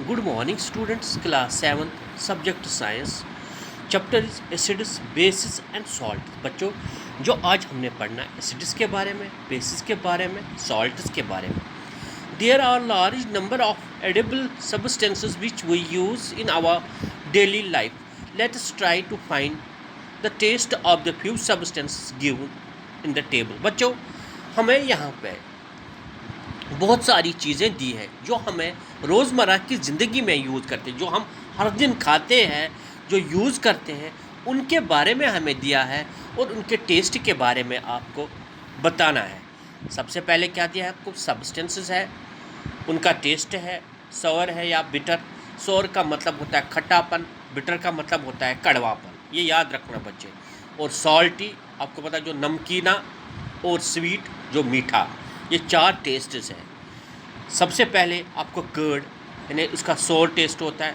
Good morning, students. Class 7, subject science. Chapter is acids, basis and salt. बच्चों, जो आज हमने पढ़ना है एसिड्स के बारे में, बेसिस के बारे में, सॉल्ट्स के बारे में। There are large number of edible substances which we use in our daily life. Let us try to find the taste of the few substances given in the table. बच्चों, हमें यहाँ पे बहुत सारी चीज़ें दी है जो हमें रोज़मर्रा की ज़िंदगी में यूज़ करते हैं, जो हम हर दिन खाते हैं, जो यूज़ करते हैं, उनके बारे में हमें दिया है और उनके टेस्ट के बारे में आपको बताना है। सबसे पहले क्या दिया है आपको? सब्सटेंसेस है, उनका टेस्ट है, सॉर है या बिटर। सॉर का मतलब होता है खट्टापन, बिटर का मतलब होता है कड़वापन। ये याद रखना बच्चे। और सॉल्टी आपको पता है जो नमकीना, और स्वीट जो मीठा। ये चार टेस्ट्स हैं। सबसे पहले आपको कर्ड, यानी उसका सोर टेस्ट होता है।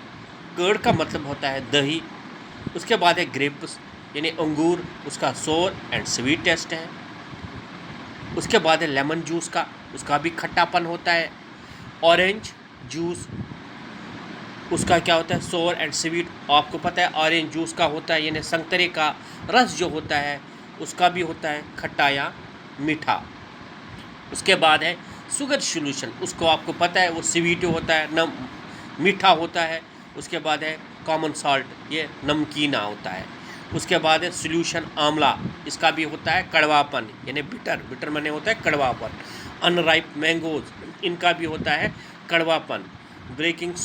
कर्ड का मतलब होता है दही। उसके बाद है ग्रेप्स, यानी अंगूर, उसका सोर एंड स्वीट टेस्ट है। उसके बाद है लेमन जूस का, उसका भी खट्टापन होता है। ऑरेंज जूस, उसका क्या होता है? सोर एंड स्वीट। आपको पता है ऑरेंज जूस का होता है, यानी संतरे का रस जो होता है उसका भी होता है खट्टा या मीठा। उसके बाद है शुगर सॉल्यूशन, उसको आपको पता है वो स्वीट होता है, मीठा होता है। उसके बाद है कॉमन सॉल्ट, ये नमकीना होता है। उसके बाद है सॉल्यूशन आंवला, इसका भी होता है कड़वापन, यानी बिटर। बिटर माने होता है कड़वापन। अनराइप मैंगोज, इनका भी होता है कड़वापन। बेकिंग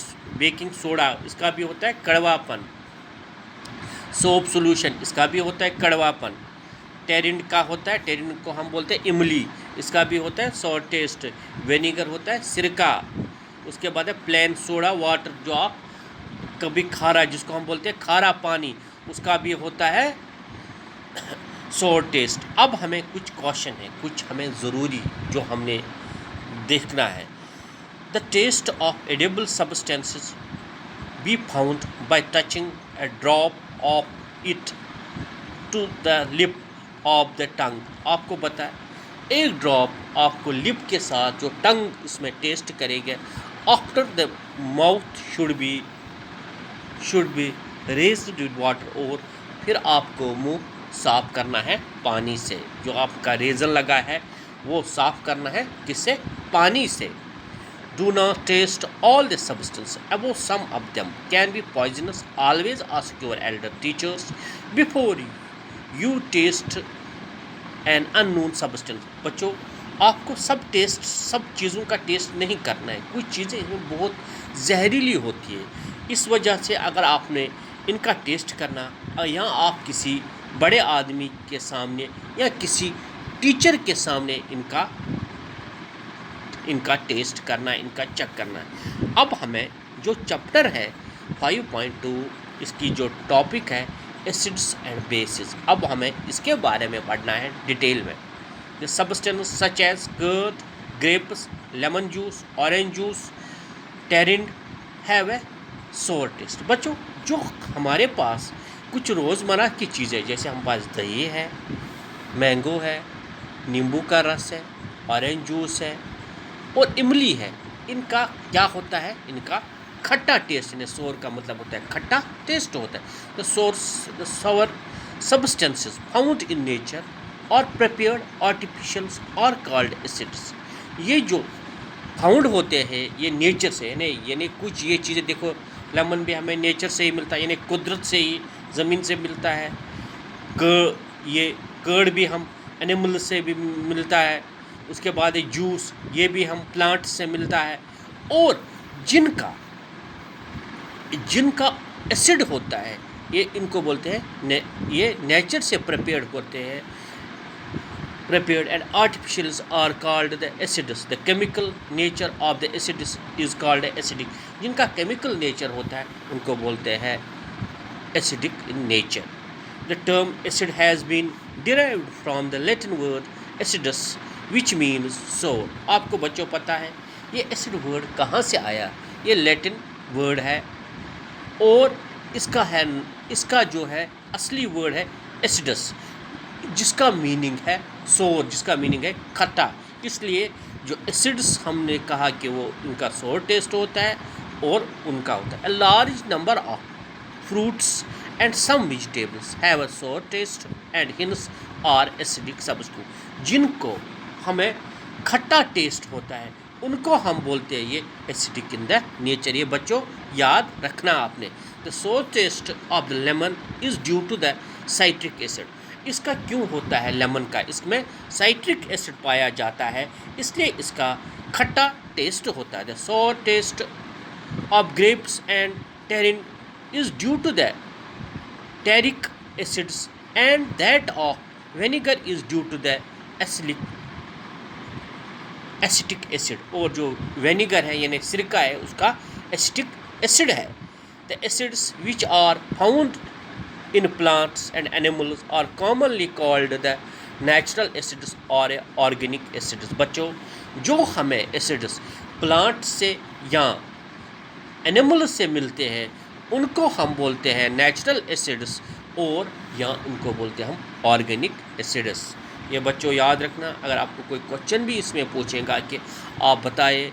सोडा, इसका भी होता है कड़वापन। सोप सॉल्यूशन, इसका भी होता है कड़वापन। टेरिन का होता है, टेरिन को हम बोलते हैं इमली, इसका भी होता है सॉर टेस्ट। विनेगर होता है सिरका। उसके बाद है प्लेन सोडा वाटर, जो आप कभी खारा, जिसको हम बोलते हैं खारा पानी, उसका भी होता है सॉर टेस्ट। अब हमें कुछ क्वेश्चन है, कुछ हमें ज़रूरी जो हमने देखना है। The taste of edible substances be found by touching a drop of it to the lip of the tongue। आपको पता है एक ड्रॉप आपको लिप के साथ जो टंग इसमें टेस्ट करेगा, after the mouth should be raised with water, और फिर आपको मुंह साफ करना है पानी से। जो आपका रेजर लगा है वो साफ करना है किससे? पानी से। Do not taste all the substance. Above some of them can be poisonous. Always ask your elder teachers before you taste an unknown substance. बच्चों, आपको सब चीज़ों का टेस्ट नहीं करना है। कुछ चीज़ें इनमें बहुत जहरीली होती है, इस वजह से अगर आपने इनका टेस्ट करना, या आप किसी बड़े आदमी के सामने या किसी टीचर के सामने इनका टेस्ट करना है, इनका चेक करना है। अब हमें जो चैप्टर है 5.2, इसकी जो टॉपिक है एसिड्स एंड बेसिस, अब हमें इसके बारे में पढ़ना है डिटेल में। The substance such as curd, grapes, lemon juice, orange juice, terrine have a sour taste. बच्चों, जो हमारे पास कुछ रोज़मर्रा की चीज़ें, जैसे हमारे पास दही है, मैंगो है, नींबू का रस है, ऑरेंज जूस है और इमली है, इनका क्या होता है? इनका खट्टा टेस्ट, यानी सोर का मतलब होता है खट्टा टेस्ट होता है। द सोर सब्सटेंसेस फाउंड इन नेचर और प्रिपेयर्ड आर्टिफिशियल्स और कॉल्ड एसिड्स। ये जो फाउंड होते हैं ये नेचर से, यानी कुछ ये चीज़ें देखो, लेमन भी हमें नेचर से ही मिलता है, यानी कुदरत से ही, ज़मीन से मिलता है। ये कर्ड भी हम एनिमल से भी मिलता है। उसके बाद जूस, ये भी हम प्लांट से मिलता है। और जिनका एसिड होता है, ये इनको बोलते हैं ये नेचर से प्रिपेयर्ड होते हैं। Prepared and artificials are called the acids. The chemical nature of the acids is called acidic. जिनका केमिकल नेचर होता है उनको बोलते हैं acidic in nature. The term acid has been derived from the Latin word acidus which means sour. आपको बच्चों पता है ये एसिड वर्ड कहाँ से आया? ये लैटिन वर्ड है और इसका जो है असली वर्ड है एसिडस, जिसका मीनिंग है सोर, जिसका मीनिंग है खट्टा। इसलिए जो एसिड्स हमने कहा कि वो इनका सोर टेस्ट होता है, और उनका होता है। A large number of fruits and some vegetables have a sour taste and hence are acidic substance। जिनको हमें खट्टा टेस्ट होता है उनको हम बोलते हैं ये एसिडिक इन द नेचर। ये बच्चों याद रखना आपने। The sour taste of the lemon is due to the citric acid. इसका क्यों होता है लेमन का, इसमें साइट्रिक एसिड पाया जाता है इसलिए इसका खट्टा टेस्ट होता है। The sour taste of grapes and टेरिन is due to the tannic acids and that of vinegar is due to the acetic acid। और जो विनेगर है यानी सिरका है उसका एसिटिक एसिड है। The acids which are found in plants and animals are commonly called the natural acids और organic acids. बच्चों जो हमें एसिड्स प्लांट से या एनिमल से मिलते हैं उनको हम बोलते हैं नेचुरल एसिड्स और या उनको बोलते हैं हम ऑर्गेनिक एसिड्स। ये बच्चों याद रखना। अगर आपको कोई क्वेश्चन भी इसमें पूछेगा कि आप बताएं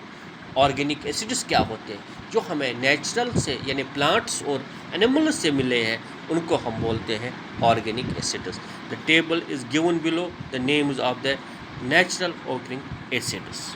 ऑर्गेनिक एसिड्स क्या होते हैं, जो हमें नेचुरल से यानी प्लांट्स और एनिमल्स से मिले हैं उनको हम बोलते हैं organic acids. The table is given below the names of the natural organic acids.